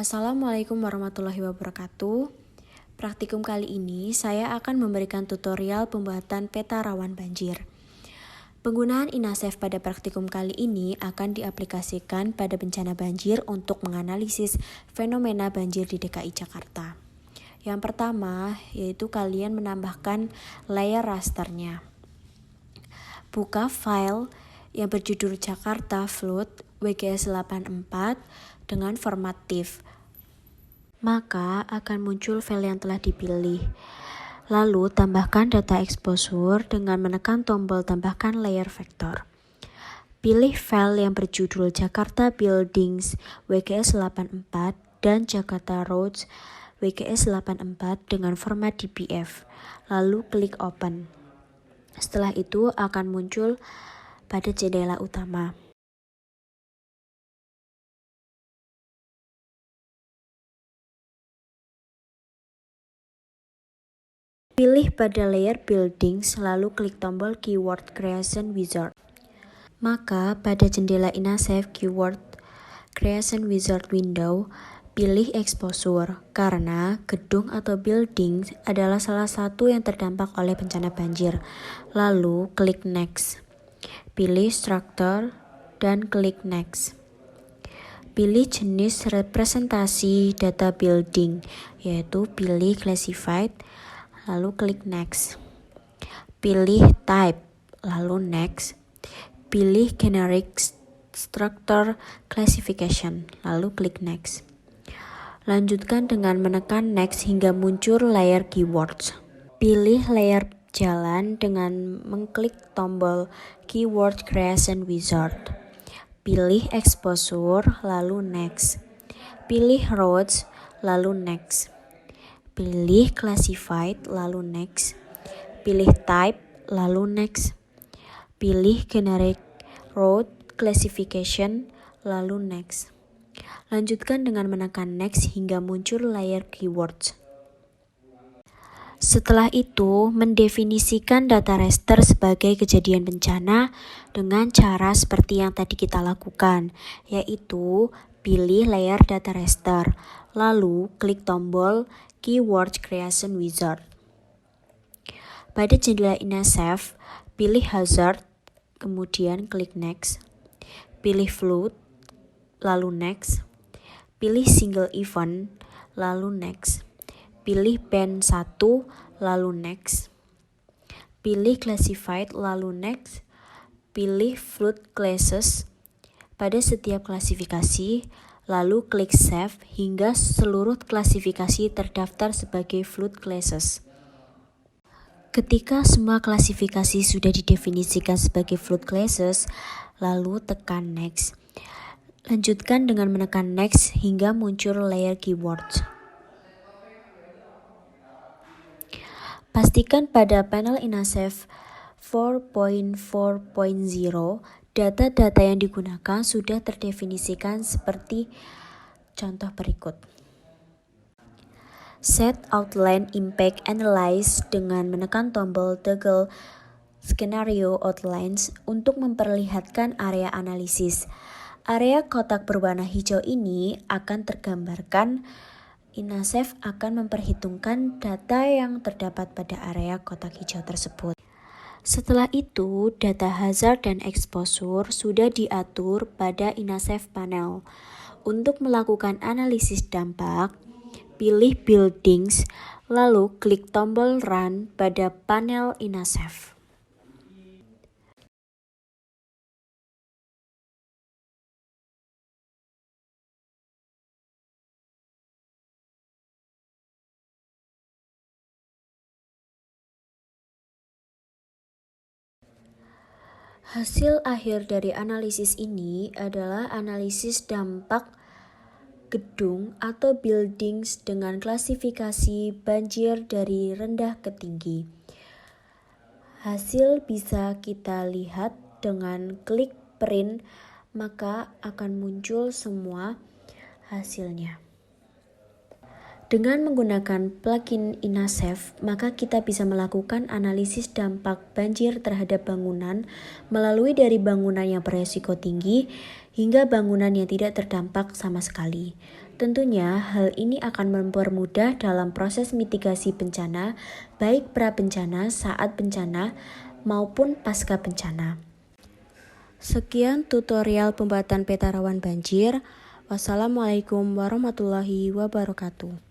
Assalamualaikum warahmatullahi wabarakatuh. Praktikum kali ini saya akan memberikan tutorial pembuatan peta rawan banjir. Penggunaan INASEF pada praktikum kali ini akan diaplikasikan pada bencana banjir untuk menganalisis fenomena banjir di DKI Jakarta. Yang pertama yaitu kalian menambahkan layer rasternya. Buka file yang berjudul Jakarta Flood WGS 84 dengan format TIFF. Maka akan muncul file yang telah dipilih. Lalu tambahkan data exposure dengan menekan tombol tambahkan layer vektor. Pilih file yang berjudul Jakarta Buildings WGS 84 dan Jakarta Roads WGS 84 dengan format DPF. Lalu klik open. Setelah itu akan muncul pada jendela utama. Pilih pada layer buildings lalu klik tombol keyword creation wizard. Maka pada jendela INASEF keyword creation wizard window, pilih exposure karena gedung atau building adalah salah satu yang terdampak oleh bencana banjir. Lalu klik next. Pilih structure dan klik next. Pilih jenis representasi data building, yaitu pilih classified, lalu klik next. Pilih type, lalu next. Pilih generic structure classification, lalu klik next. Lanjutkan dengan menekan next hingga muncul layer keywords. Pilih layer jalan dengan mengklik tombol keyword creation wizard. Pilih exposure, lalu next. Pilih roads, lalu next. Pilih classified, lalu next. Pilih type, lalu next. Pilih generic road classification, lalu next. Lanjutkan dengan menekan next hingga muncul layer keywords. Setelah itu, mendefinisikan data raster sebagai kejadian bencana dengan cara seperti yang tadi kita lakukan, yaitu pilih layer data raster, lalu klik tombol keyword creation wizard. Pada jendela INASEF, pilih hazard, kemudian klik next. Pilih flood, lalu next. Pilih single event, lalu next. Pilih band 1, lalu next. Pilih classified, lalu next. Pilih flood classes pada setiap klasifikasi, lalu klik save hingga seluruh klasifikasi terdaftar sebagai flood classes. Ketika semua klasifikasi sudah didefinisikan sebagai flood classes, lalu tekan next. Lanjutkan dengan menekan next hingga muncul layer keywords. Pastikan pada panel INASEF 4.4.0 data-data yang digunakan sudah terdefinisikan seperti contoh berikut. Set Outline Impact Analyze dengan menekan tombol toggle Scenario Outlines untuk memperlihatkan area analisis. Area kotak berwarna hijau ini akan tergambarkan. INASEF akan memperhitungkan data yang terdapat pada area kotak hijau tersebut. Setelah itu, data hazard dan exposure sudah diatur pada INASEF panel. Untuk melakukan analisis dampak, pilih buildings, lalu klik tombol run pada panel INASEF. Hasil akhir dari analisis ini adalah analisis dampak gedung atau buildings dengan klasifikasi banjir dari rendah ke tinggi. Hasil bisa kita lihat dengan klik print, maka akan muncul semua hasilnya. Dengan menggunakan plugin INASEF, maka kita bisa melakukan analisis dampak banjir terhadap bangunan melalui dari bangunan yang beresiko tinggi hingga bangunan yang tidak terdampak sama sekali. Tentunya hal ini akan mempermudah dalam proses mitigasi bencana, baik pra-bencana, saat bencana, maupun pasca bencana. Sekian tutorial pembuatan peta rawan banjir. Wassalamualaikum warahmatullahi wabarakatuh.